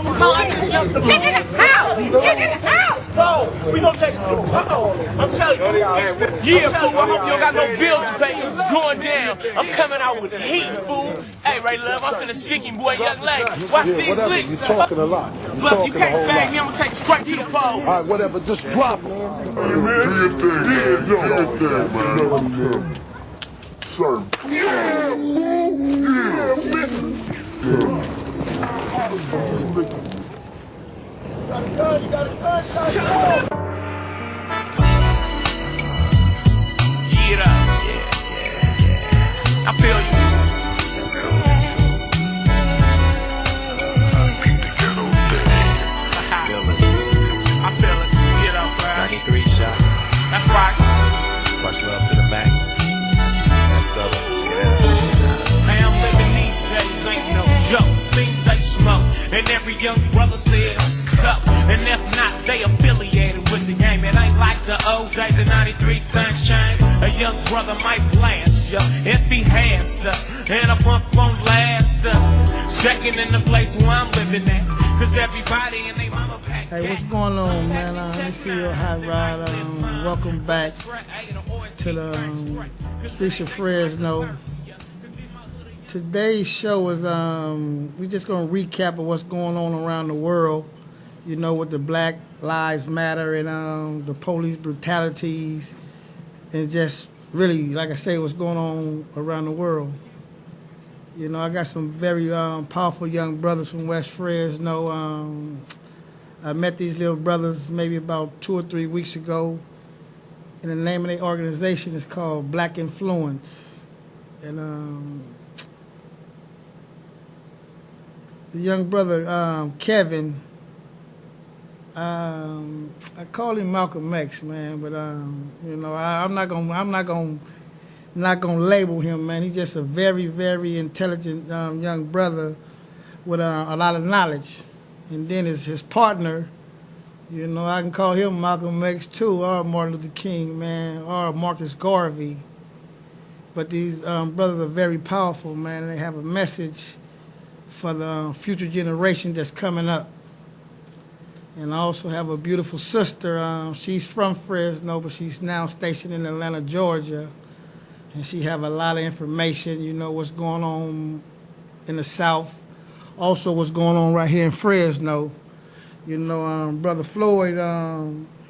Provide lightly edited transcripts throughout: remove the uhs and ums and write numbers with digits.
We gonna take it to the pole. I'm telling you. Yeah, fool. I hope you don't got no bills to pay. It's going down. I'm coming out with heat, fool. Hey, Ray Love, I'm finna stick him, boy, young lady. Watch these licks. You're talking a lot. Look, you can't bag me. I'm gonna take it straight to the pole. All right, whatever. Just drop it. Do your thing, man. Do your thing, man. Sir. Yeah, fool. Yeah, man. You got a gun. Yeah. I feel you. Let's go. Beat the ghetto thing. I feel it. Get up, bro. 93 shot. That's right. Much love to the Mac. Let's go. Man, I'm living these days, ain't no joke. Things they smoke, and every young brother says cup. And if not, they affiliated with the game. It ain't like the old days in 93, things change. A young brother might blast ya if he has to, and a punk won't last. Second in the place where I'm living at, cause everybody in they mama pack. Hey, what's going on, man? Let me see your hot rod. Welcome back to the streets of Fresno. Today's show is we're just gonna recap of what's going on around the world. You know, with the Black Lives Matter and the police brutalities, and just really, like I say, what's going on around the world. You know, I got some very powerful young brothers from West Fresno. I met these little brothers maybe about 2 or 3 weeks ago, and the name of their organization is called Black Influence. And the young brother Kevin, I call him Malcolm X, man, but you know, I'm not gonna label him, man. He's just a very, very intelligent young brother with a lot of knowledge. And then his partner, you know, I can call him Malcolm X too, or Martin Luther King, man, or Marcus Garvey. But these brothers are very powerful, man. They have a message for the future generation that's coming up. And I also have a beautiful sister. She's from Fresno, but she's now stationed in Atlanta, Georgia. And she have a lot of information, you know, what's going on in the South. Also what's going on right here in Fresno. You know, Brother Floyd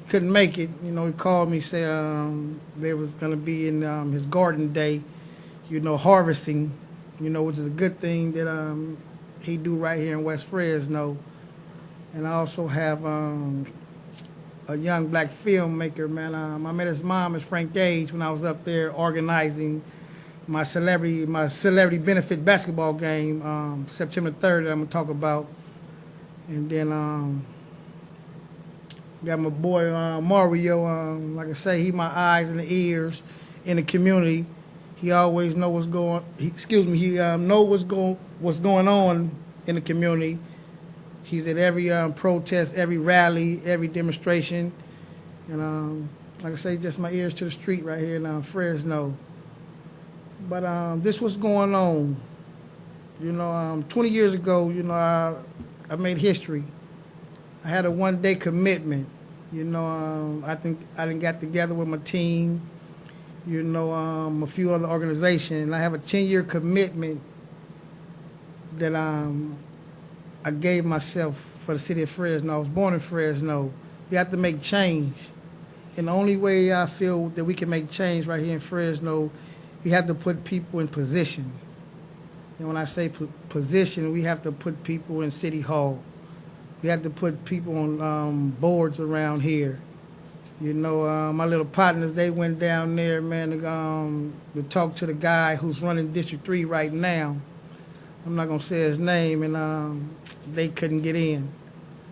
couldn't make it. You know, he called me, say they was going to be in his garden day, you know, harvesting, you know, which is a good thing that he do right here in West Fresno. And I also have a young black filmmaker, man. I met his mom as Frank Gage when I was up there organizing my celebrity benefit basketball game, September 3rd, that I'm gonna talk about. And then got my boy Mario. Like I say, he my eyes and the ears in the community. He always know what's going. He know what's going on in the community. He's at every protest, every rally, every demonstration. And like I say, just my ears to the street right here in Fresno. But this was going on. You know, 20 years ago, you know, I made history. I had a one-day commitment. You know, I think I done got together with my team, you know, a few other organizations. I have a 10-year commitment that I gave myself for the city of Fresno. I was born in Fresno. We have to make change. And the only way I feel that we can make change right here in Fresno, we have to put people in position. And when I say position, we have to put people in City Hall. We have to put people on boards around here. You know, my little partners, they went down there, man, to talk to the guy who's running District 3 right now. I'm not gonna say his name, and they couldn't get in.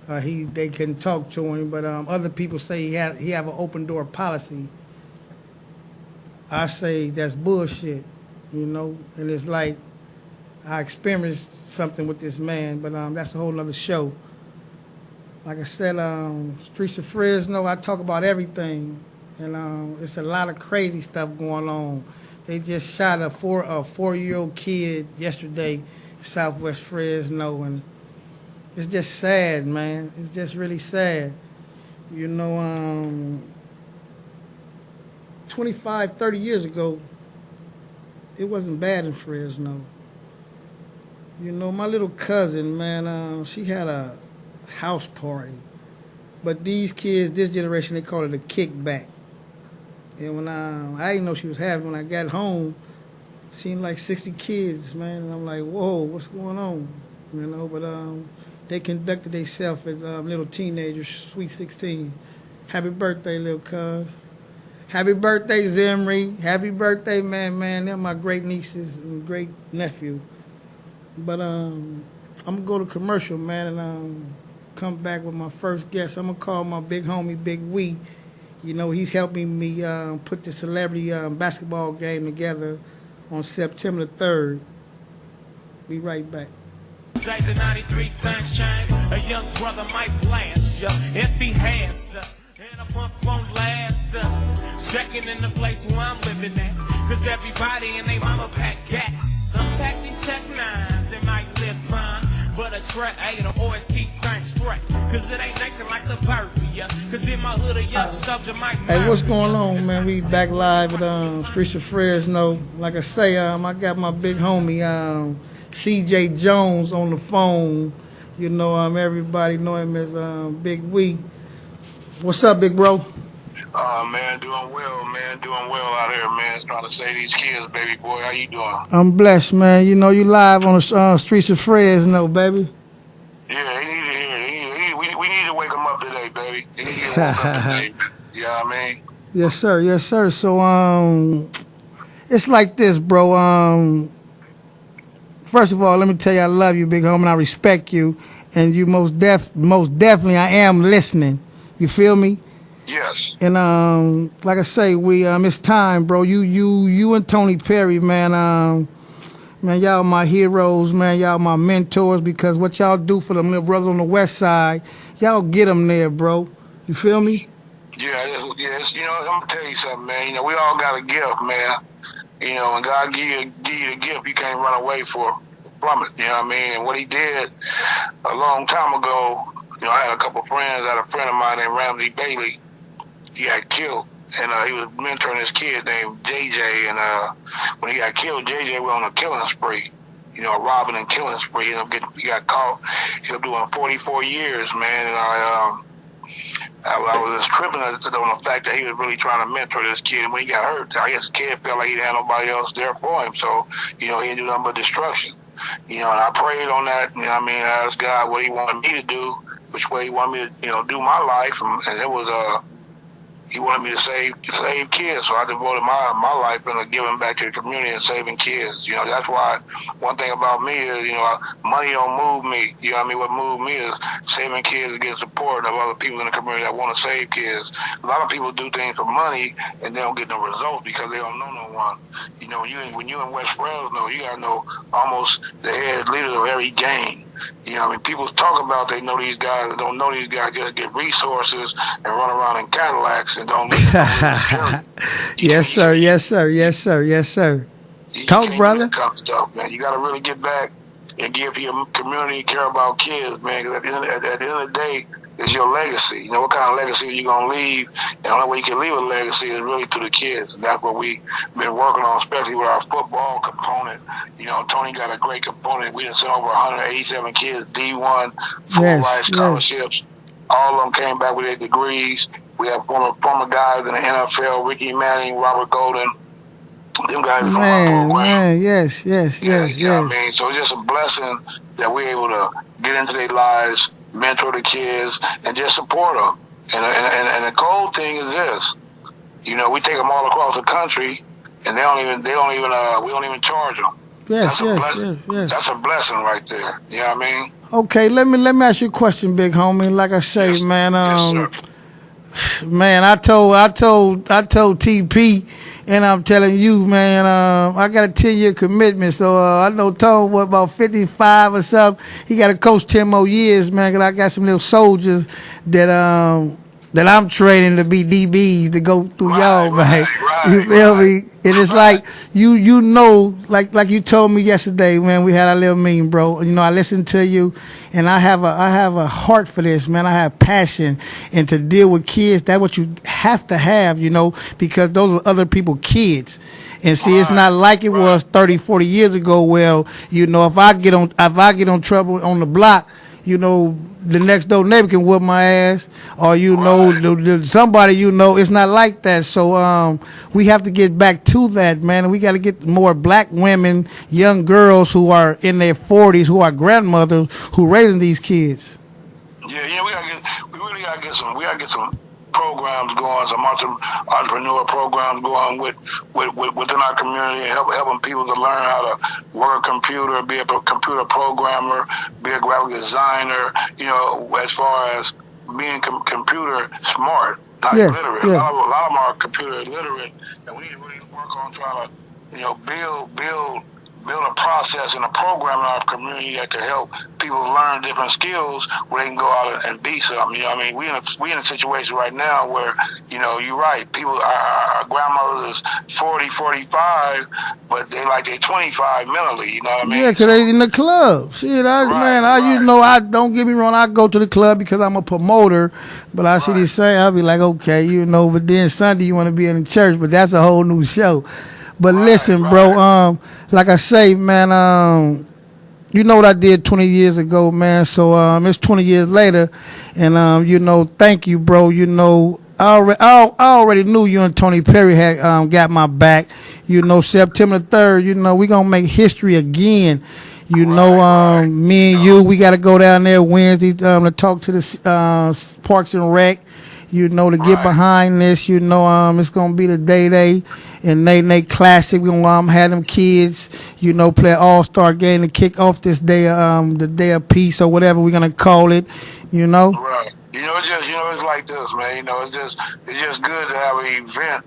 They couldn't talk to him, but other people say he have an open door policy. I say that's bullshit, you know. And it's like I experienced something with this man, but that's a whole nother show. Like I said, streets of Fresno, I talk about everything, and it's a lot of crazy stuff going on. They just shot a 4-year-old kid yesterday in Southwest Fresno, and it's just sad, man. It's just really sad. You know, 25, 30 years ago, it wasn't bad in Fresno. You know, my little cousin, man, she had a house party. But these kids, this generation, they call it a kickback. And when I didn't know she was having, when I got home, seen like 60 kids, man, and I'm like, whoa, what's going on? You know, but they conducted themselves as little teenagers, sweet 16. Happy birthday, little cuz. Happy birthday, Zimri. Happy birthday, man. They're my great nieces and great nephew. But I'm going to go to commercial, man, and come back with my first guest. I'm going to call my big homie, Big Wee. You know, he's helping me put the celebrity basketball game together on September the 3rd. Be right back. Days of 93, things change. A young brother might blast ya if he has to. And a punk won't last. Second in the place where I'm living at. Cause everybody and they mama pack gas. Unpack these Tech 9s, it might live fine. But a track 8 always keep things straight. Cause it ain't nothing like suburbia. Cause in my hood a young soldier might. Hey, what's going on, man? We back live at Streets of Fresno. Like I say, I got my big homie, CJ Jones on the phone. You know, everybody know him as Big Wee. What's up, big bro? Man, doing well, man. Doing well out here, man. Trying to save these kids, baby boy. How you doing? I'm blessed, man. You know, you live on the Streets of Fresno, baby. Yeah, he need to hear it. We need to wake him up today, baby. He need to get woke up today. You know what I mean? Yes, sir. Yes, sir. So, it's like this, bro. First of all, let me tell you, I love you, big homie, and I respect you. And you most definitely, I am listening. You feel me? Yes. And like I say, we it's time, bro. You and Tony Perry, man. Man, y'all my heroes, man. Y'all my mentors because what y'all do for them little brothers on the west side, y'all get them there, bro. You feel me? Yes. You know, I'm gonna tell you something, man. You know, we all got a gift, man. You know, when God give you a gift, you can't run away from it. You know what I mean? And what he did a long time ago. You know, I had a couple friends. I had a friend of mine named Ramsey Bailey. He got killed, and he was mentoring this kid named JJ. And when he got killed, JJ went on a killing spree. You know, a robbing and killing spree. He got caught. He was doing 44 years, man. And I was just tripping on the fact that he was really trying to mentor this kid. And when he got hurt, I guess the kid felt like he had nobody else there for him. So, you know, he didn't do nothing but destruction. You know, and I prayed on that. You know what I mean? I asked God what he wanted me to do, which way he wanted me to, you know, do my life. And it was, he wanted me to save kids. So I devoted my life into giving back to the community and saving kids. You know, that's why one thing about me is, you know, money don't move me. You know what I mean? What moved me is saving kids and getting support of other people in the community that want to save kids. A lot of people do things for money and they don't get no results because they don't know no one. You know, when you in West Fresno, you got to know almost the head leaders of every gang. You know, I mean, people talk about they know these guys, don't know these guys, just get resources and run around in Cadillacs and don't live Yes, sir. Yes, sir. Yes, sir. Yes, sir. Talk, brother. That kind of stuff, man. You got to really get back and give your community, care about kids, man. Because at the end of the day, it's your legacy. You know, what kind of legacy are you going to leave? And the only way you can leave a legacy is really through the kids. And that's what we've been working on, especially with our football component. You know, Tony got a great component. We done sent over 187 kids, D1, full ride scholarships. Yes. All of them came back with their degrees. We have former guys in the NFL, Ricky Manning, Robert Golden. Them guys from our program. Man, yes. You know what I mean? So it's just a blessing that we're able to get into their lives, mentor the kids, and just support them. And the cold thing is this, you know, we take them all across the country, and we don't even charge them. Yes. That's a blessing right there. You know what I mean? Okay, let me ask you a question, big homie. Like I say, yes. Man, Yes, man, I told TP, and I'm telling you, man, I got a 10-year commitment, so I know Tone, about 55 or something. He got to coach 10 more years, man, because I got some little soldiers that I'm training to be DBs to go through y'all, man. You feel me? And it's like you know, like you told me yesterday, man. We had our little meeting, bro. You know, I listened to you, and I have a heart for this, man. I have passion, and to deal with kids, that's what you have to have, you know, because those are other people's kids. And see, it's not like it was 30, 40 years ago. Well, you know, if I get on trouble on the block, you know, the next door neighbor can whoop my ass, or you know, somebody, you know. It's not like that. So we have to get back to that, man. And we got to get more black women, young girls who are in their 40s, who are grandmothers, who raising these kids. Yeah, we really gotta get some programs going, some entrepreneur programs going within our community, and helping people to learn how to work a computer, be a computer programmer, be a graphic designer. You know, as far as being computer smart, not illiterate. Yeah. A lot of them are computer illiterate, and we need to really work on trying to, you know, build a process and a program in our community that can help people learn different skills where they can go out and be something. You know what I mean? We in a situation right now where, you know, you're right. People, our grandmothers is 40, 45, but they're 25 mentally. You know what I mean? Yeah, because they in the club. Shit, you know, I don't get me wrong. I go to the club because I'm a promoter, but I see these saying, I'll be like, okay, you know, but then Sunday you want to be in the church, but that's a whole new show. But listen, bro, like I say, man, you know what I did 20 years ago, man. So it's 20 years later, and you know, thank you, bro. You know, I already knew you and Tony Perry had got my back. You know, September 3rd, you know, we gonna make history again. You know, me and you, we got to go down there Wednesday to talk to the Parks and Rec. You know, to get behind this, you know, it's gonna be the Day and Nay Classic. We gonna have them kids, you know, play an all-star game to kick off this day, the Day of Peace or whatever we're gonna call it. You know. Right. You know, it's like this, man. You know, it's just good to have an event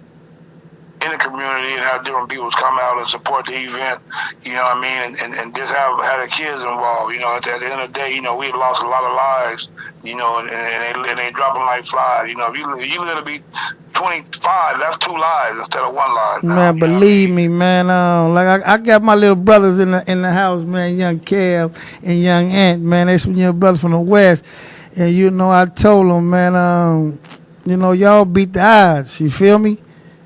in the community and have different people come out and support the event, you know what I mean, and just have the kids involved. You know, at the end of the day, you know, we've lost a lot of lives, you know, and they dropping like flies. You know, if you live to be 25, that's 2 lives instead of 1 life. Man, believe me, man. Like I got my little brothers in the house, man. Young Kev and young Ant, man. They some young brothers from the West, and you know, I told them, man, you know, y'all beat the odds. You feel me?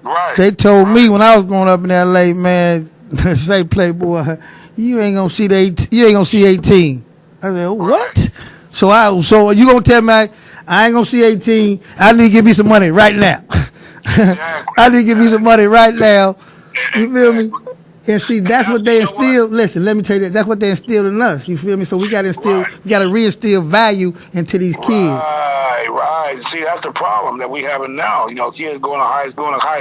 Right. They told me when I was growing up in L.A., man, say Playboy, you ain't gonna see 18. I said, what? So you gonna tell me I ain't gonna see 18? I need to give me some money right now. I need to give me some money right now. You feel me? And see, that's what they instilled. Listen, let me tell you that. That's what they instilled in us. You feel me? So we got to reinstill value into these kids. Right. See, that's the problem that we having now. You know, kids going to high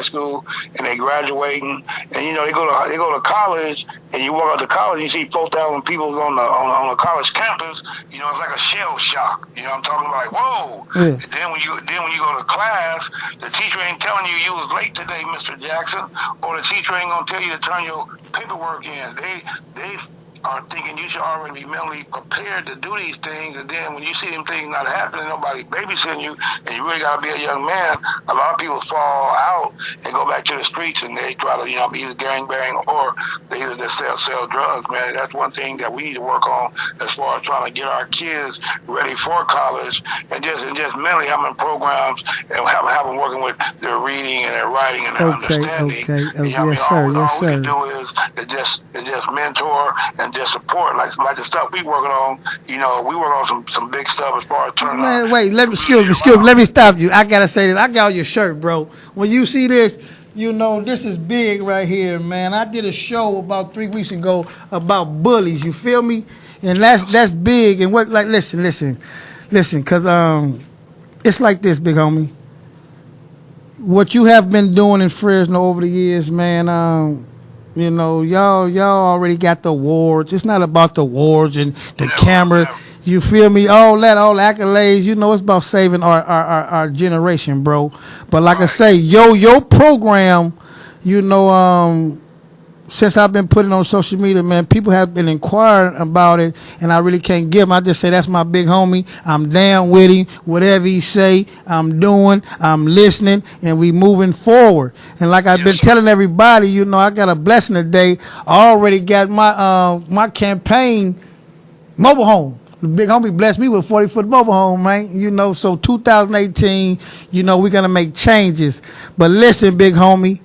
school and they graduating, and you know they go to college, and you walk out to college and you see 4,000 people on a college campus. You know, it's like a shell shock. You know, I'm talking about like, whoa. Yeah. And then when you go to class, the teacher ain't telling you was late today, Mr. Jackson, or the teacher ain't gonna tell you to turn your paperwork in. They are thinking you should already be mentally prepared to do these things, and then when you see them things not happening, nobody babysitting you, and you really got to be a young man, a lot of people fall out and go back to the streets, and they try to, you know, either gangbang or they either just sell drugs, man. That's one thing that we need to work on as far as trying to get our kids ready for college, and just mentally having programs and have them working with their reading and their writing and their understanding. Okay. You know, Yes, sir. Yes, sir. All we can do is just mentor and just support, like the stuff we working on. You know, we work on some big stuff as far as turning. Man, wait, excuse me, let me stop you. I gotta say this. I got your shirt, bro. When you see this, you know this is big right here, man. I did a show about 3 weeks ago about bullies. You feel me? And that's big. And what, like, listen, cause it's like this, big homie. What you have been doing in Fresno over the years, man. You know, y'all already got the awards. It's not about the awards and the camera. You feel me? All accolades. You know, it's about saving our generation, bro. But like I say, your program, you know, since I've been putting on social media, man, people have been inquiring about it, and I really can't give him. I just say that's my big homie. I'm down with him. Whatever he say, I'm doing. I'm listening, and we moving forward. And like I've been telling everybody, you know, I got a blessing today. I already got my campaign mobile home. The big homie blessed me with a 40-foot mobile home, man. You know, so 2018, you know, we're gonna make changes. But listen, big homie.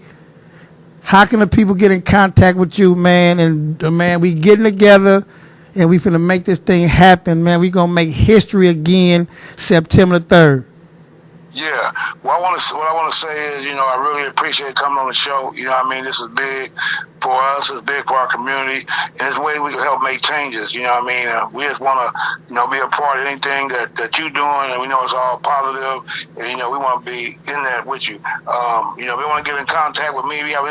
How can the people get in contact with you, man? And man, we getting together, and we finna make this thing happen, man. We gonna make history again, September 3rd. Yeah. What I want to say is, you know, I really appreciate coming on the show. You know what I mean? This is big for us. It's big for our community. And it's a way we can help make changes. You know what I mean? We just want to, you know, be a part of anything that you're doing. And we know it's all positive. And, you know, we want to be in that with you. You know, we want to get in contact with me. If you have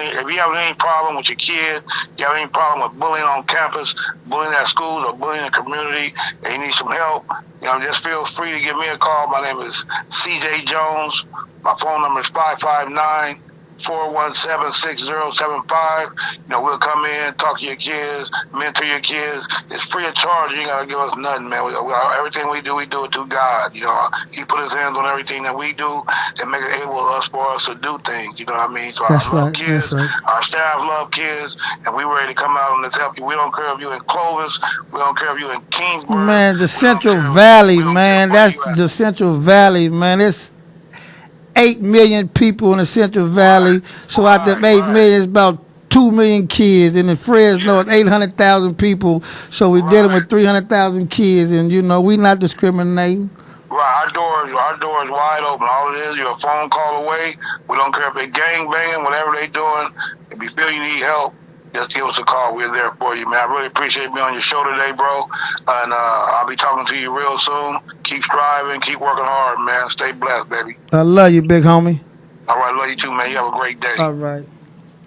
any problem with your kid, you have any problem with bullying on campus, bullying at schools, or bullying in the community, and you need some help, you know, just feel free to give me a call. My name is CJ Jones. My phone number is 559-417-6075. You know, we'll come in, talk to your kids, mentor your kids. It's free of charge. You ain't got to give us nothing, man. Everything we do it through God. You know, He put His hands on everything that we do and make it able for us to do things. You know what I mean? So That's I love right. kids. That's right. Our staff love kids, and we ready to come out and let's help you. We don't care if you're in Clovis. We don't care if you're in Kingsburg. Man, the Central We don't care Valley, where man. That's you at. the Central Valley, man. It's 8 million people in the Central Valley. So out of 8 million, it's about 2 million kids. And in Fresno, it's 800,000 people. So we're dealing with 300,000 kids. And, you know, we're not discriminating. Right, our door is wide open. All it is, you're a phone call away. We don't care if they're gang banging, whatever they're doing. If you feel you need help, just give us a call. We're there for you, man. I really appreciate being on your show today, bro. And I'll be talking to you real soon. Keep striving, keep working hard, man. Stay blessed, baby. I love you, big homie. All right, love you too, man. You have a great day. All right.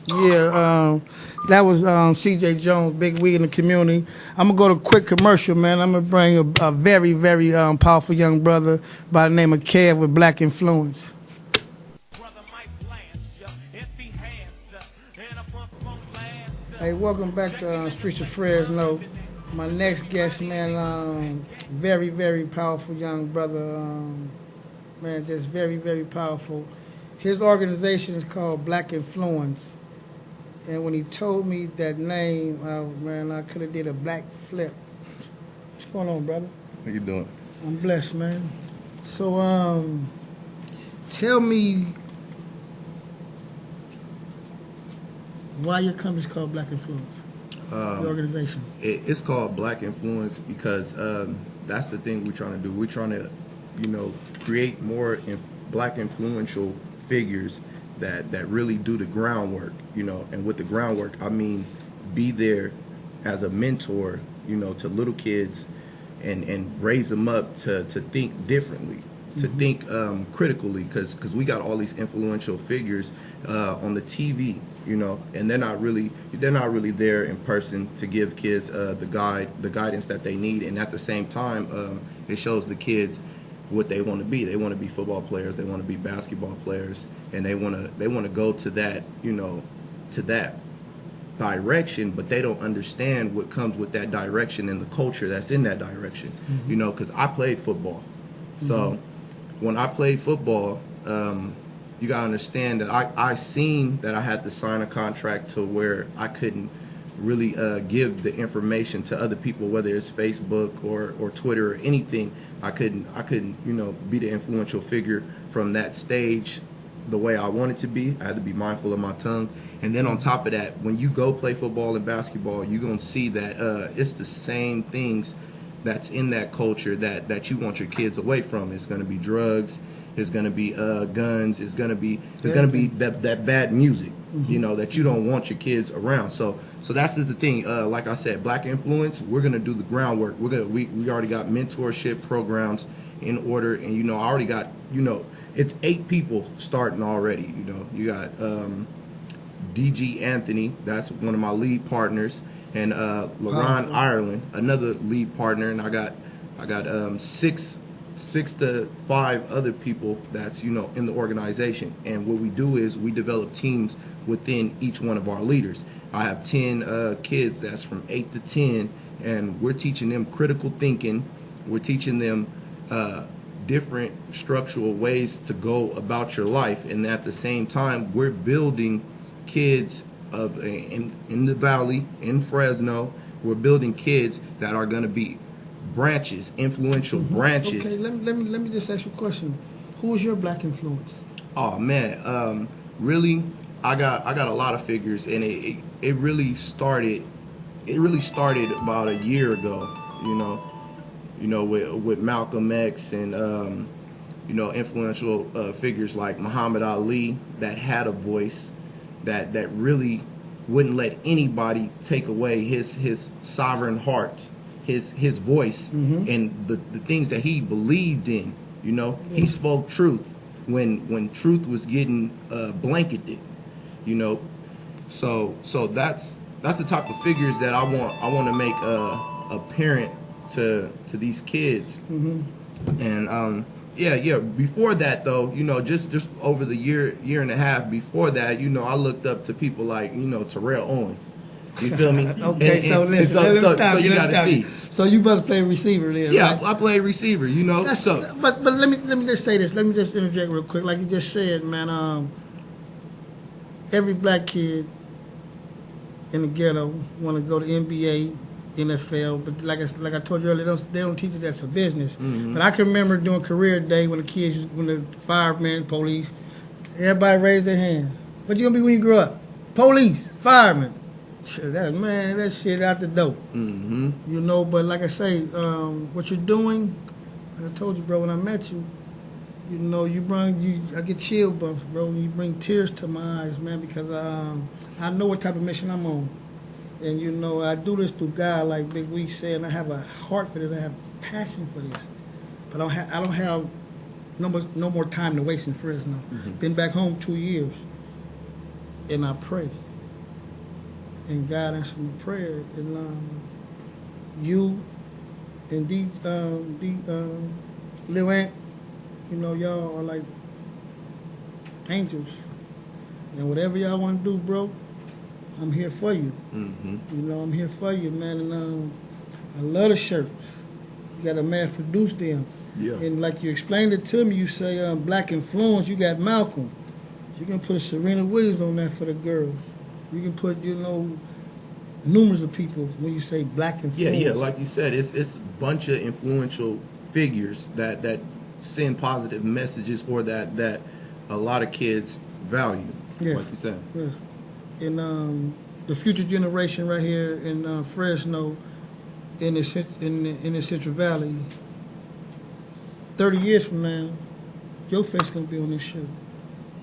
Yeah, that was CJ Jones, Big Wig in the community. I'm going to go to a quick commercial, man. I'm going to bring a very, very powerful young brother by the name of Kev with Black Influence. Hey, welcome back to Streets of Fresno. My next guest, man, very, very powerful young brother. Man, just very, very powerful. His organization is called Black Influence. And when he told me that name, man, I could have did a black flip. What's going on, brother? How you doing? I'm blessed, man. So, tell me why your company's called Black Influence, the organization. It's called Black Influence because that's the thing we're trying to do. We're trying to, you know, create more black influential figures that really do the groundwork, you know. And with the groundwork, I mean be there as a mentor, you know, to little kids and raise them up to think differently, to think critically, because we got all these influential figures on the TV, you know, and they're not really there in person to give kids the guidance that they need. And at the same time, it shows the kids what they want to be. They want to be football players, they want to be basketball players, and they want to go to that, you know, to that direction, but they don't understand what comes with that direction and the culture that's in that direction. You know, because I played football. So when I played football, you gotta understand that I seen that I had to sign a contract to where I couldn't really give the information to other people, whether it's Facebook or Twitter or anything. I couldn't, you know, be the influential figure from that stage the way I wanted to be. I had to be mindful of my tongue. And then on top of that, when you go play football and basketball, you're gonna see that it's the same things that's in that culture that you want your kids away from. It's gonna be drugs, it's gonna be guns, it's gonna be that bad music, you know, that you don't want your kids around. So that's the thing. Like I said, Black Influence, we're gonna do the groundwork. We already got mentorship programs in order, and you know, I already got, you know, it's 8 people starting already. You know, you got DG Anthony, that's one of my lead partners, and LaRon Ireland, another lead partner, and I got 6 to 5 other people that's, you know, in the organization. And what we do is we develop teams within each one of our leaders. I have 10 kids that's from 8 to 10, and we're teaching them critical thinking. We're teaching them different structural ways to go about your life, and at the same time, we're building kids in the valley, in Fresno. We're building kids that are going to be branches, influential branches. Okay, let me just ask you a question. Who is your black influence? Oh man, really, I got a lot of figures, and it really started. It really started about a year ago. With Malcolm X and influential figures like Muhammad Ali that had a voice that really wouldn't let anybody take away his sovereign heart, his voice, and the things that he believed in. He spoke truth when truth was getting blanketed. So that's the type of figures that I want to make apparent to these kids. And before that though, just over the year and a half before that, I looked up to people like Terrell Owens. You feel me? Okay, so listen, so you got to see. So you better play receiver then. Yeah, right? I play receiver. But let me just say this. Let me just interject real quick. Like you just said, man, every black kid in the ghetto want to go to NBA, NFL, but like I told you earlier, they don't teach it that's a business. But I can remember doing career day when the firemen, police, everybody raised their hand. What you gonna be when you grow up? Police, fireman. That shit out the door. But like I say, what you're doing, like I told you, bro, when I met you, I get chill bumps, bro. You bring tears to my eyes, man, because I know what type of mission I'm on. And, I do this through God, like Big Wee said, and I have a heart for this. I have passion for this. But I don't have no more time to waste in Fresno. Been back home 2 years, and I pray. And God answered my prayer. And you and Lil Ant, y'all are like angels. And whatever y'all want to do, bro, I'm here for you. I'm here for you, man. And I love the shirts. You got to mass produce them. Yeah. And like you explained it to me, you say black influence, you got Malcolm. You can put a Serena Williams on that for the girls. You can put, numerous of people when you say black influence. Yeah, like you said, it's a bunch of influential figures that send positive messages or that a lot of kids value. Yeah. Like you said. Yeah. And the future generation right here in Fresno, in the Central Valley, 30 years from now, your face gonna be on this show.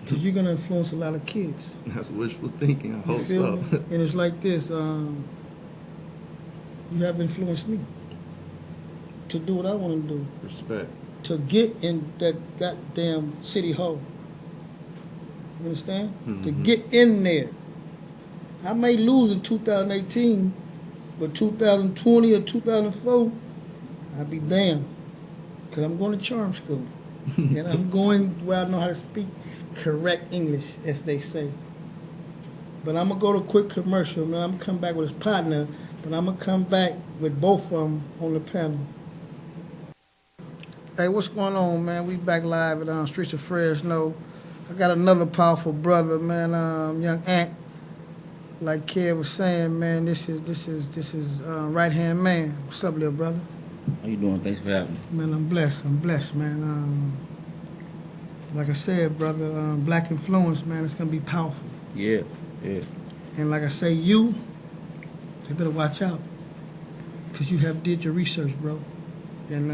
Because you're going to influence a lot of kids. That's wishful thinking. I hope so. And it's like this. You have influenced me to do what I want to do. Respect. To get in that goddamn city hall. You understand? To get in there. I may lose in 2018, but 2020 or 2004, I'll be damned. Because I'm going to charm school. And I'm going where I know how to speak correct English, as they say. But I'm going to go to a quick commercial, man. I'm going to come back with his partner, but I'm going to come back with both of them on the panel. Hey, what's going on, man? We back live at Streets of Fresno. I got another powerful brother, man, young Ant. Like Kev was saying, man, this is right-hand man. What's up, little brother? How you doing? Thanks for having me. Man, I'm blessed, man. Like I said, brother, black influence, man, it's going to be powerful. Yeah. And like I say, you better watch out. Because you have did your research, bro. And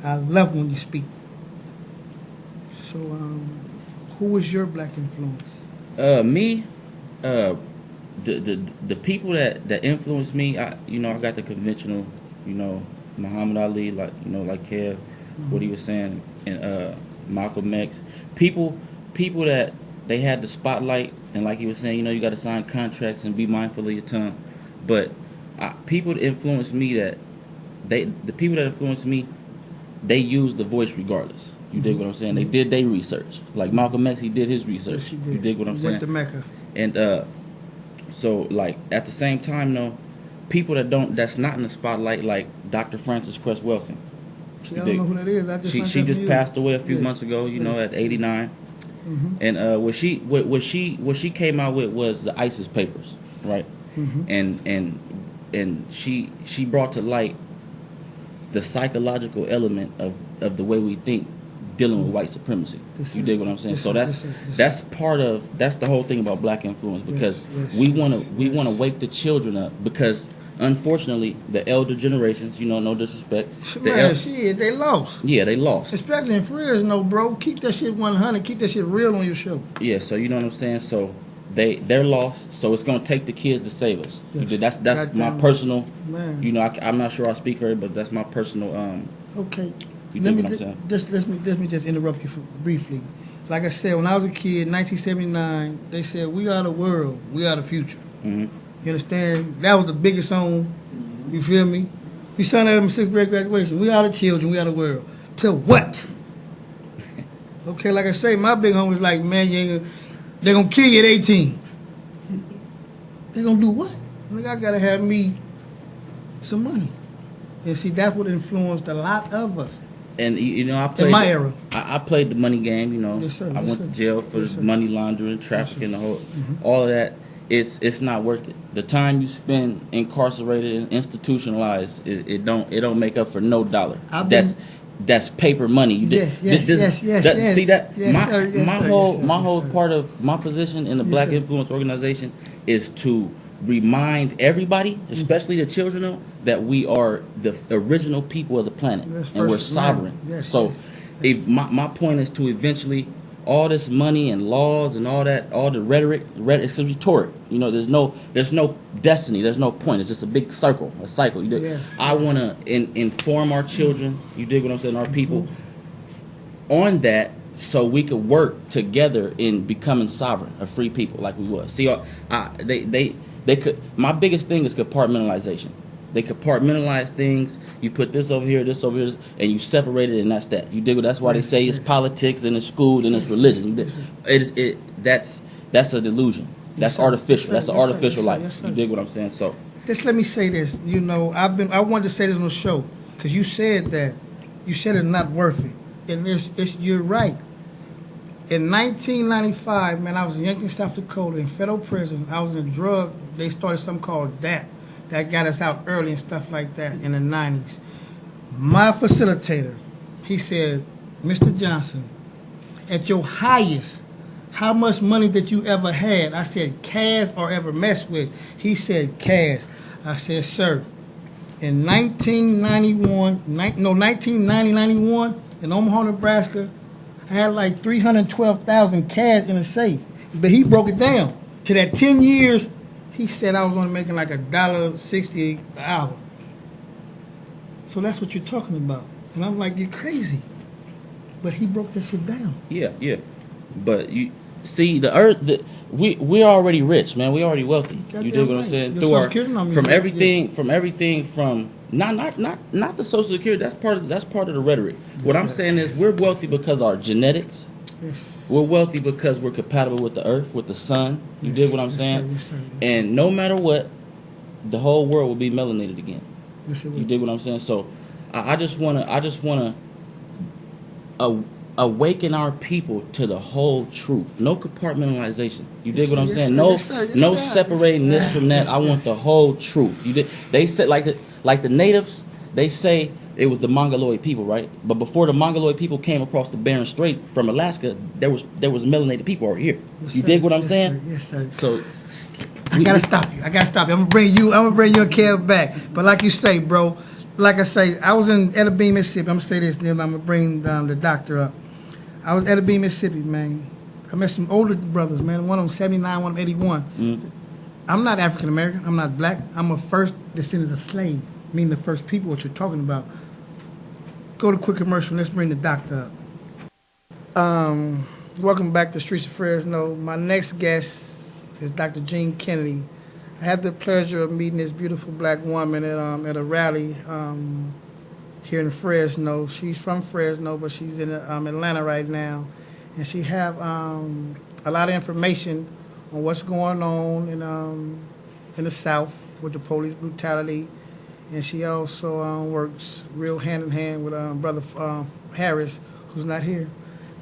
I love when you speak. So, who is your black influence? Me, the people that influenced me, I got the conventional, Muhammad Ali, like Kev, what he was saying, and Malcolm X, people that they had the spotlight, and like he was saying, you got to sign contracts and be mindful of your tongue. But people that influenced me, they used the voice regardless. You dig what I'm saying? They did their research. Like Malcolm X, he did his research. Yes, he did. You dig what I'm saying? Went to Mecca. And So like at the same time though, people that's not in the spotlight, like Dr. Frances Cress Welsing. See, I don't know who that is. I just learned She that just from you. passed away a few Yeah. months ago. You know, at 89. Mm-hmm. And what she came out with was the ISIS papers, right? Mm-hmm. And she brought to light the psychological element of the way we think dealing with white supremacy. Yes, You sir. dig what I'm saying? Yes, So sir. Yes, sir. Yes, that's the whole thing about black influence, because yes, we want yes, to wake the children up, because unfortunately the elder generations, you know, no disrespect, Shit, they lost. yeah, they lost. Especially in Fresno, bro. Keep that shit 100. Keep that shit real on your show. Yeah, so you know what I'm saying? So they're lost. So it's gonna take the kids to save us. Yes. That's Goddamn my right. personal. Man. You know, I'm not sure I speak for it, but that's my personal. Okay. You Let dig me what I'm saying? let me just interrupt you briefly. Like I said, when I was a kid, 1979, they said, "We are the world. We are the future." Mhm. You understand? That was the biggest song. You feel me? We sang that at my sixth grade graduation. We are the children. We are the world. To what? Okay, like I say, my big homie was like, "Man, they're gonna kill you at 18." They gonna do what? Like, I gotta have me some money. And see, that's what influenced a lot of us. And you know, I played In my era. I played the money game. You know, Yes, sir. I Yes, went sir. to jail for Yes, sir. money laundering, trafficking, the whole, all of that. It's not worth it. The time you spend incarcerated and institutionalized, it don't make up for no dollar. I've been- That's paper money. You did, Yes, yes, yes, yes. See that? Yes, my sir, yes, my sir, whole yes, sir, my yes, whole sir. part of my position in the Yes, Black sir. Influence Organization is to remind everybody, especially the children, know that we are the original people of the planet, Yes, and we're first sovereign. man. Yes, So, yes, yes. if my point is to eventually, all this money and laws and all that, all the rhetoric, it's rhetoric. You know, there's no destiny, there's no point. It's just a big circle, a cycle. You dig? Yes, I want to inform our children. You dig what I'm saying? Our people on that, so we could work together in becoming sovereign, a free people like we was. See, they could. My biggest thing is compartmentalization. They compartmentalize things. You put this over here, and you separate it, and that's that. You dig? That's why they say it's politics, and it's school, and it's religion. That's a delusion. That's sir. artificial. Yes, That's sir. an Yes, sir. artificial Yes, sir. life. Yes, sir. You dig what I'm saying? So, Just let me say this. You know, I wanted to say this on the show because you said that. You said it's not worth it, and you're right. In 1995, man, I was in Yankton, South Dakota, in federal prison. I was in drug. They started something called that got us out early and stuff like that in the 90s. My facilitator, he said, "Mr. Johnson, at your highest, how much money that you ever had?" I said, "Cash or ever messed with?" He said, "Cash." I said, "Sir, in 1991, in Omaha, Nebraska, I had like 312,000 cash in a safe." But he broke it down to that 10 years. He said I was only making like $1.60 an hour. So that's what you're talking about. And I'm like, you're crazy. But he broke that shit down. yeah. But you see, the earth, we're already rich, man. We're already wealthy. Goddamn You dig what I'm right. saying? Your Through Social our, Security number is from right, everything from not the Social Security. That's part of the rhetoric. What I'm sir. saying is we're wealthy because our genetics. Yes. We're wealthy because we're compatible with the earth, with the sun. You dig what I'm Yes, saying? sir. Yes, sir. Yes, sir. And no matter what, the whole world will be melanated again. Yes, sir. You dig what I'm saying? So, I just wanna awaken our people to the whole truth. No compartmentalization. You dig what I'm Yes, saying? sir. No, Yes, sir. Yes, no sir. separating Yes, this sir. from that. Yes, I want yes. the whole truth. You dig? They said like the natives. They say it was the Mongoloid people, right? But before the Mongoloid people came across the Bering Strait from Alaska, there was melanated people over here. Yes, You sir. dig what I'm Yes, saying? sir. Yes, sir. So I gotta stop you. I'm gonna bring you and Kev back. But like you say, bro, like I say, I was in Etta Bean, Mississippi. I'm gonna say this, then I'm gonna bring the doctor up. I was at Etta Bean, Mississippi, man. I met some older brothers, man. One of them 79, one of them 81. I'm not African American. I'm not black. I'm a first descendant of slave, meaning the first people. What you're talking about? Go to quick commercial. Let's bring the doctor up. Welcome back to Streets of Fresno. My next guest is Dr. Jean Kennedy. I had the pleasure of meeting this beautiful black woman at a rally here in Fresno. She's from Fresno, but she's in Atlanta right now, and she have a lot of information on what's going on in the South with the police brutality, and she also works real hand in hand with Brother Harris, who's not here.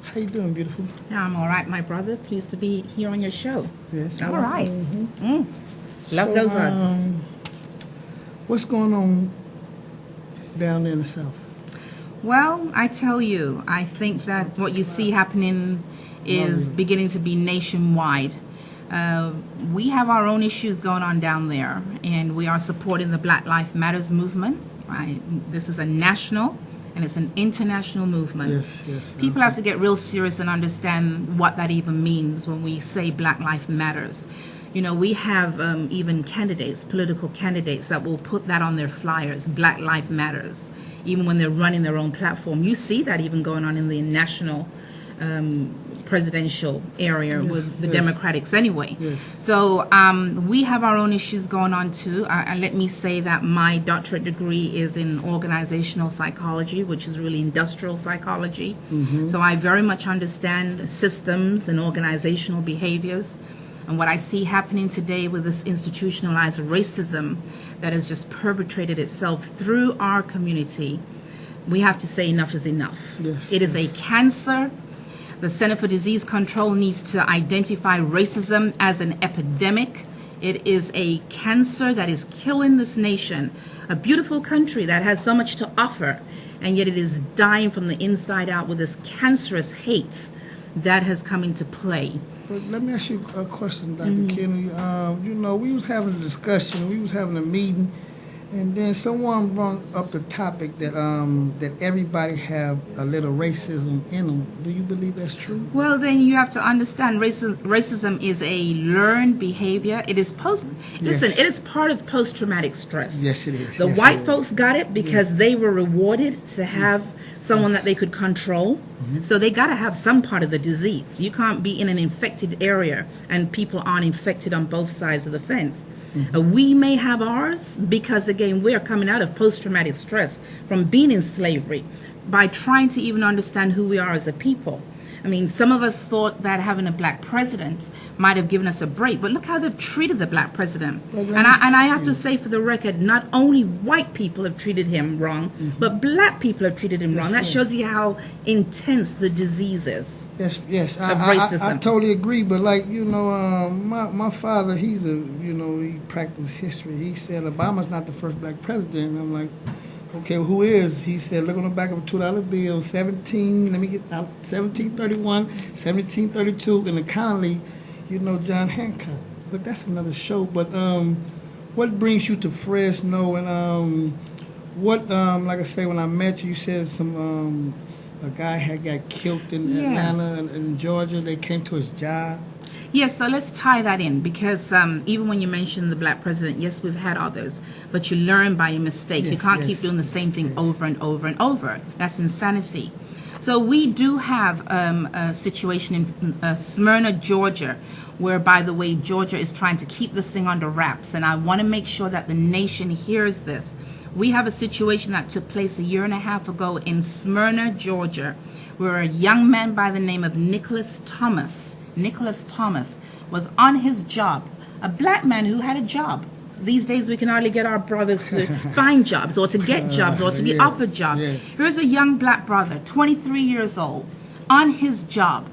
How you doing, beautiful? I'm all right, my brother. Pleased to be here on your show. Yes. All right. Mm-hmm. Love those hugs. What's going on down there in the South? Well, I tell you, I think that what you see happening is beginning to be nationwide. We have our own issues going on down there, and we are supporting the Black Lives Matters movement. Right? This is a national and it's an international movement. Yes. People have to get real serious and understand what that even means when we say Black Lives Matters. You know, we have even candidates, political candidates, that will put that on their flyers, Black Lives Matters, even when they're running their own platform. You see that even going on in the national presidential area with the Democrats anyway. Yes. So we have our own issues going on too. And let me say that my doctorate degree is in organizational psychology, which is really industrial psychology. Mm-hmm. So I very much understand systems and organizational behaviors. And what I see happening today with this institutionalized racism that has just perpetrated itself through our community, we have to say enough is enough. Yes, it is a cancer. The Center for Disease Control needs to identify racism as an epidemic. It is a cancer that is killing this nation, a beautiful country that has so much to offer, and yet it is dying from the inside out with this cancerous hate that has come into play. But let me ask you a question, Dr. Kennedy. You know, we was having a discussion, we was having a meeting, and then someone brought up the topic that that everybody have a little racism in them. Do you believe that's true? Well, then you have to understand racism is a learned behavior. It is Listen, it is part of post-traumatic stress. Yes, it is. The Yes, white it is. folks got it because they were rewarded to have someone that they could control. So they got to have some part of the disease. You can't be in an infected area and people aren't infected on both sides of the fence. We may have ours because, again, we're coming out of post-traumatic stress from being in slavery by trying to even understand who we are as a people. I mean, some of us thought that having a black president might have given us a break, but look how they've treated the black president. And I have to say, for the record, not only white people have treated him wrong, but black people have treated him wrong. That shows you how intense the disease is. Yes, of racism. I totally agree. But like, you know, my father, he practiced history. He said Obama's not the first black president. And I'm like, okay, who is? He said, look on the back of a $2 bill, 1731, 1732, and the Connolly, you know, John Hancock. But that's another show. But what brings you to Fresno? And what, like I say, when I met you, you said a guy had got killed in Atlanta and in Georgia. They came to his job. Yes, so let's tie that in because even when you mention the black president, yes, we've had others, but you learn by your mistake. You can't keep doing the same thing over and over and over. That's insanity. So we do have a situation in Smyrna, Georgia, where, by the way, Georgia is trying to keep this thing under wraps, and I want to make sure that the nation hears this. We have a situation that took place a year and a half ago in Smyrna, Georgia, where a young man by the name of Nicholas Thomas was on his job, a black man who had a job. These days we can hardly get our brothers to find jobs or to get jobs or to be offered jobs. Here's a young black brother, 23 years old, on his job,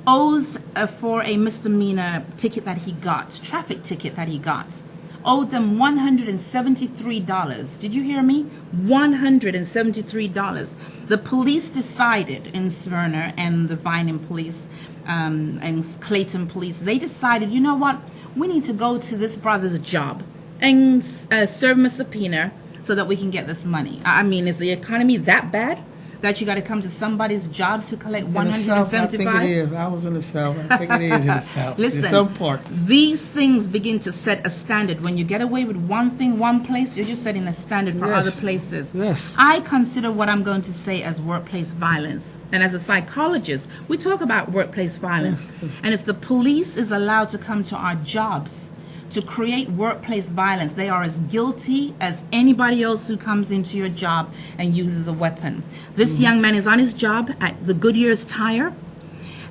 owes for a misdemeanor ticket that he got, traffic ticket that he got, owed them $173. Did you hear me? $173. The police decided in Smyrna, and the Vining police and Clayton police, they decided, you know what? We need to go to this brother's job and serve him a subpoena so that we can get this money. I mean, is the economy that bad that you got to come to somebody's job to collect $175? I think it is. I was in the South. I think it is in the South. Listen, in some parts. These things begin to set a standard. When you get away with one thing, one place, you're just setting a standard for other places. Yes. I consider what I'm going to say as workplace violence. And as a psychologist, we talk about workplace violence. And if the police is allowed to come to our jobs to create workplace violence, they are as guilty as anybody else who comes into your job and uses a weapon. This young man is on his job at the Goodyear's Tire,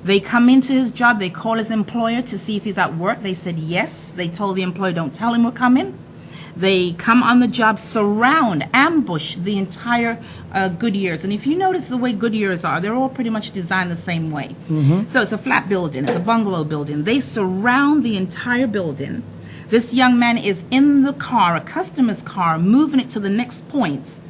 They come into his job. They call his employer to see if he's at work. They said yes. They told the employer, don't tell him we're coming. They come on the job, surround, ambush the entire Goodyears. And if you notice the way Goodyears are, they're all pretty much designed the same way. So it's a flat building. It's a bungalow building. They surround the entire building. This young man is in the car, a customer's car, moving it to the next points.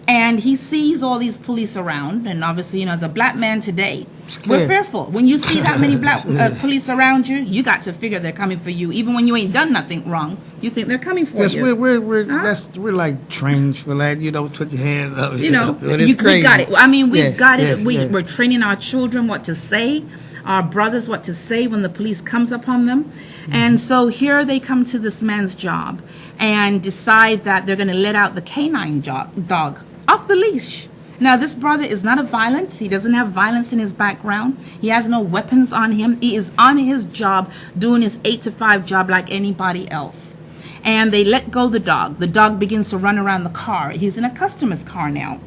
And he sees all these police around. And obviously, as a black man today, we're fearful. When you see that many black police around you, you got to figure they're coming for you. Even when you ain't done nothing wrong, you think they're coming for you. We're like trained for that. You don't put your hands up. We got it. I mean, we've got it. We're training our children what to say, our brothers what to say when the police comes upon them. And so here they come to this man's job and decide that they're going to let out the canine dog off the leash. Now, this brother is not a violent. He doesn't have violence in his background. He has no weapons on him. He is on his job doing his 8-to-5 job like anybody else. And they let go the dog. The dog begins to run around the car. He's in a customer's car now.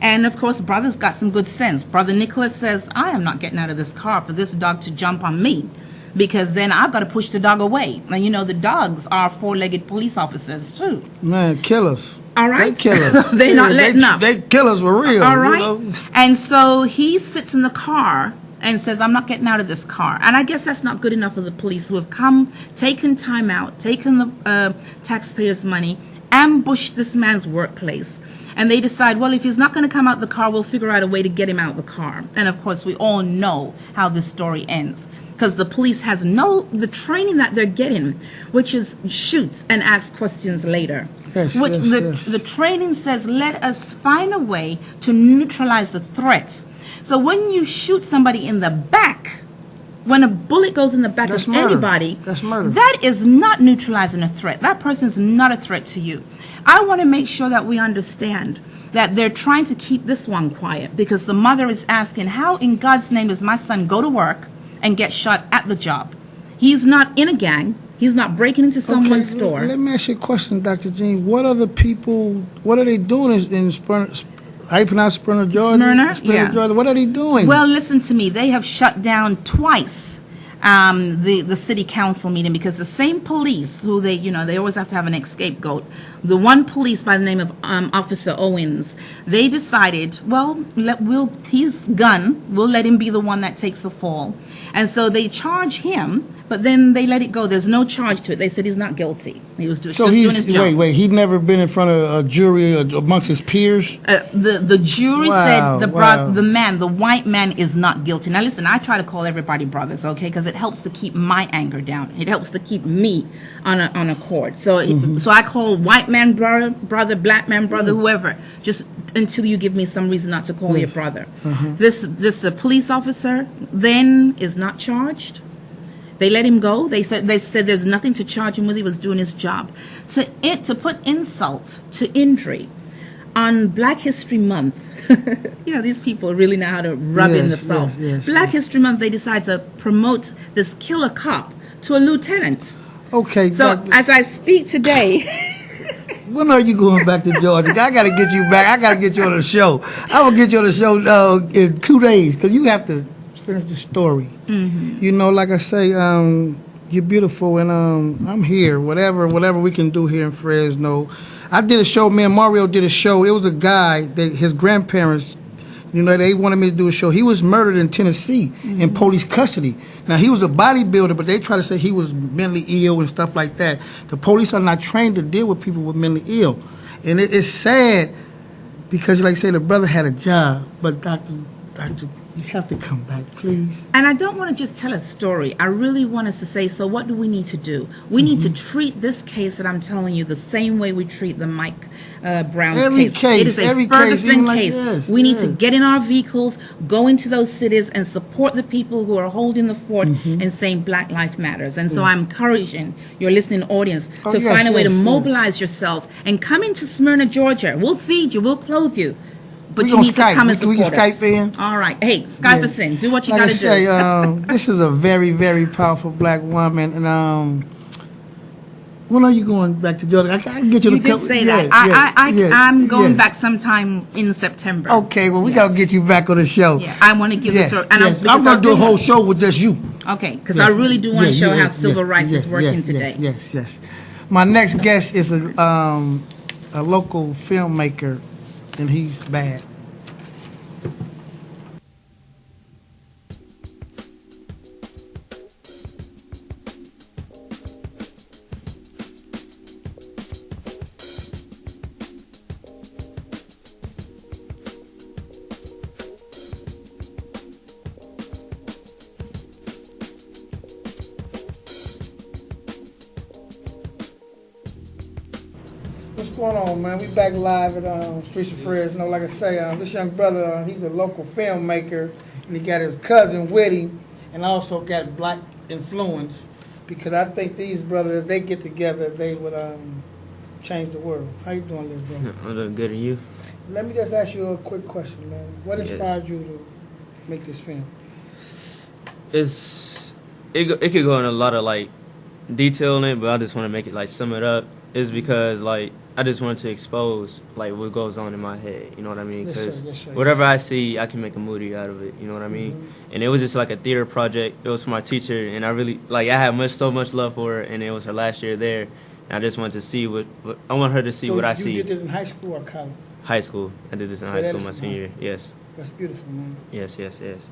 And, of course, brother's got some good sense. Brother Nicholas says, I am not getting out of this car for this dog to jump on me, because then I've got to push the dog away. And, the dogs are 4-legged police officers, too. Man, killers. All right? They kill us. They're not letting up. They kill us for real. All right? And so he sits in the car and says, I'm not getting out of this car. And I guess that's not good enough for the police, who have come, taken time out, taken the taxpayers' money, ambushed this man's workplace. And they decide, well, if he's not going to come out the car, we'll figure out a way to get him out the car. And, of course, we all know how this story ends, because the police has the training that they're getting, which is shoots and ask questions later. The training says, let us find a way to neutralize the threat. So when you shoot somebody in the back, when a bullet goes in the back of anybody, that's murder. That is not neutralizing a threat. That person is not a threat to you. I want to make sure that we understand that they're trying to keep this one quiet, because the mother is asking, how in God's name does my son go to work and get shot at the job? He's not in a gang. He's not breaking into someone's store. Let me ask you a question, Dr. Jean. What are they doing in Smyrna? How you pronounce Smyrna, Georgia? Smyrna, Georgia. What are they doing? Well, listen to me. They have shut down twice the city council meeting, because the same police who they always have to have an scapegoat. The one police by the name of Officer Owens, they decided, well, he's gun. We'll let him be the one that takes the fall. And so they charge him, but then they let it go. There's no charge to it. They said he's not guilty. He was just doing his job. Wait, he'd never been in front of a jury amongst his peers? The jury said the white man is not guilty. Now listen, I try to call everybody brothers, okay, because it helps to keep my anger down. It helps to keep me on accord. So so I call white man brother, black man brother, whoever, just until you give me some reason not to call you brother. This police officer then is not charged. They let him go. They said there's nothing to charge him with. He was doing his job. To put insult to injury on Black History Month. These people really know how to rub in the salt. Black History Month, they decide to promote this killer cop to a lieutenant. Okay. So as I speak today. When are you going back to Georgia? I got to get you back. I got to get you on the show. I will get you on the show in 2 days, because you have to finish the story. Like I say, you're beautiful, and I'm here. Whatever we can do here in Fresno. I did a show. Me and Mario did a show. It was a guy that his grandparents, they wanted me to do a show. He was murdered in Tennessee in police custody. Now, he was a bodybuilder, but they try to say he was mentally ill and stuff like that. The police are not trained to deal with people with mentally ill. And it's sad, because, like I say, the brother had a job. But, Doctor, you have to come back, please. And I don't want to just tell a story. I really want us to say, so what do we need to do? We need to treat this case that I'm telling you the same way we treat the Mike Brown's case. It is a Ferguson case. We need to get in our vehicles, go into those cities, and support the people who are holding the fort and saying Black Life Matters. And so I'm encouraging your listening audience to find a way to mobilize yourselves and come into Smyrna, Georgia. We'll feed you. We'll clothe you. But you need to come and support us. We can Skype in? All right. Hey, Skype us in. Do what you got to do. This is a very, very powerful black woman. And When are you going back to Georgia? I can get you, You the did couple. say Yeah, that. I'm going yeah. back sometime in September. Okay, well, we Yes. got to get you back on the show. Yeah, I want to give Yes, this. And yes. because I'm going to do a do whole want- show with just you. Okay, because Yes. I really do want to show how yeah, civil rights is yes, working yes, today. Yes. My next guest is a local filmmaker, and he's bad. What's going on, man? We back live at Streets of Fresno. Like I say, this young brother, he's a local filmmaker, and he got his cousin with him, and also got black influence, because I think these brothers, if they get together, they would change the world. How you doing, little brother? I'm doing good, and you? Let me just ask you a quick question, man. What Yes. inspired you to make this film? It could go in a lot of like detail in it, but I just want to make it like sum it up. Is because like I just wanted to expose like what goes on in my head. You know what I mean? Yes, sir. Because Yes, sir. whatever I see, I can make a movie out of it. You know what I mean? And it was just like a theater project. It was for my teacher, and I really like I had so much love for her, and it was her last year there. And I just wanted to see what I want her to see what I see. You did this in high school or college? High school. I did this in high school my senior year. Yes. That's beautiful, man. Yes. Finish.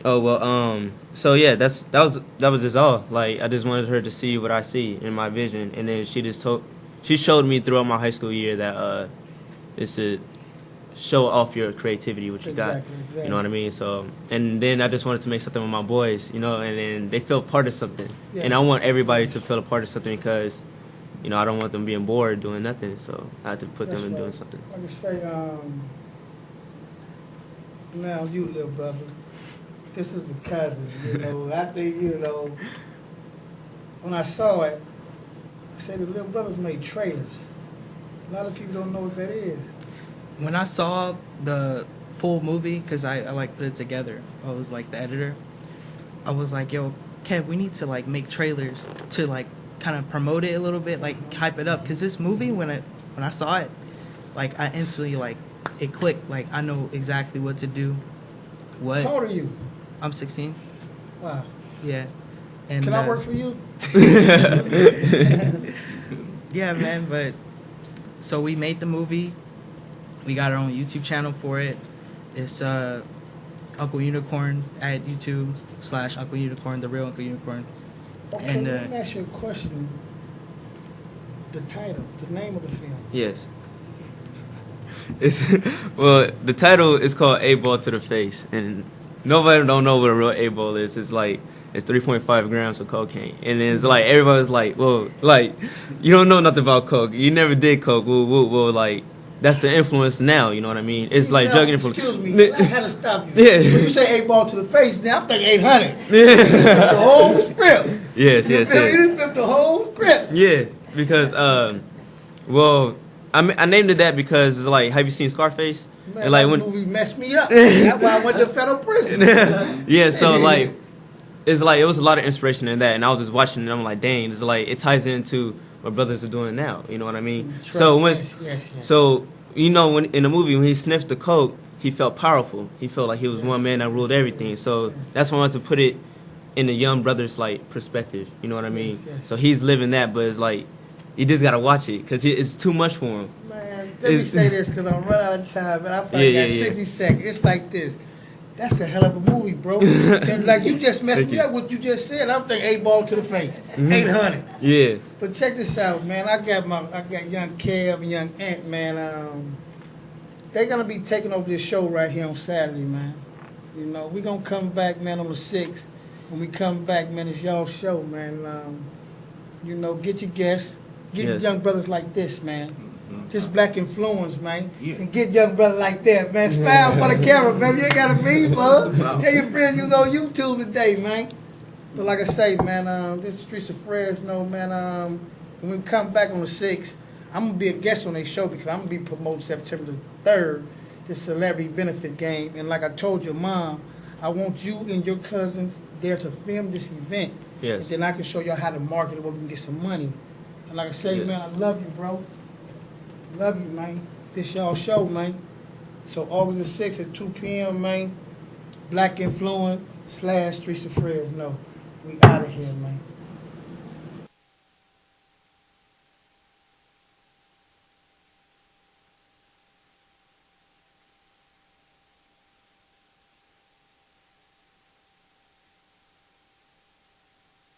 Oh well, so yeah, that was just all. Like I just wanted her to see what I see in my vision, and then she showed me throughout my high school year that it's to show off your creativity, what you got. Exactly. You know what I mean? So, and then I just wanted to make something with my boys, you know, and then they feel part of something, Yes. and I want everybody to feel a part of something because, you know, I don't want them being bored doing nothing, so I have to put That's them in right. doing something. Like I say, now you, little brother, this is the cousin, you know. I think, you know, when I saw it, I said the little brothers made trailers. A lot of people don't know what that is. When I saw the full movie, because I like put it together, I was like the editor, I was like, yo, Kev, we need to like make trailers to like kind of promote it a little bit, like hype it up. Because this movie, when I saw it, like I instantly like it clicked. Like I know exactly what to do. What? How old are you? I'm 16. Wow. Yeah. And Can I work for you? Yeah, man. But so we made the movie. We got our own YouTube channel for it. It's Uncle Unicorn at YouTube/Uncle Unicorn, the real Uncle Unicorn. Okay, And, let me ask you a question. The title, the name of the film. Yes. It's well, the title is called A Ball to the Face, and nobody don't know what a real A ball is. It's like it's 3.5 grams of cocaine, and then it's like everybody's like, well, like you don't know nothing about coke. You never did coke. Well, like that's the influence now. You know what I mean? It's See, like now, drug influence. Excuse me, I had to stop you. Yeah. When you say 8 ball to the face, now I'm thinking 800. Yeah. The whole script. Yes. You just flipped the whole script. Yeah, because well, I named it that because it's like, have you seen Scarface? Man, And like that when movie messed me up. That's why I went to federal prison. yeah, so like it's like it was a lot of inspiration in that, and I was just watching it. And I'm like, dang, it's like it ties into what brothers are doing now. You know what I mean? So when yes. so you know when in the movie when he sniffed the coke, he felt powerful. He felt like he was one man that ruled everything. So that's why I wanted to put it in the young brother's like perspective. You know what I mean? Yes. So he's living that, but it's like you just gotta watch it because it's too much for him. Man, let me say this because I'm running out of time, and I probably Yeah, got yeah, 60 seconds. It's like this. That's a hell of a movie, bro. And like you just messed Thank me you. up what you just said. I'm thinking 8 ball to the face, 800. Yeah. But check this out, man. I got young Kev and young Ant, man. They're gonna be taking over this show right here on Saturday, man. You know, we gonna come back, man, on the 6th. When we come back, man, it's y'all show, man. You know, get your guests, get Yes. young brothers like this, man. Just black influence, man. And get young brothers like that, man. Smile for the camera, man. You ain't gotta be, bro. Tell your friends you was on YouTube today, man. But like I say, man, this is Streets of Fresno, man. When we come back on the 6th, I'm going to be a guest on their show because I'm going to be promoting September the 3rd, this celebrity benefit game. And like I told your mom, I want you and your cousins there to film this event Yes. And then I can show y'all how to market it, where we can get some money. And like I say, Yes. man, I love you, bro. Love you, man. This y'all show, man. So August the 6th at 2 p.m., man. Black Influence / Streets of Fresno. We out of here, man.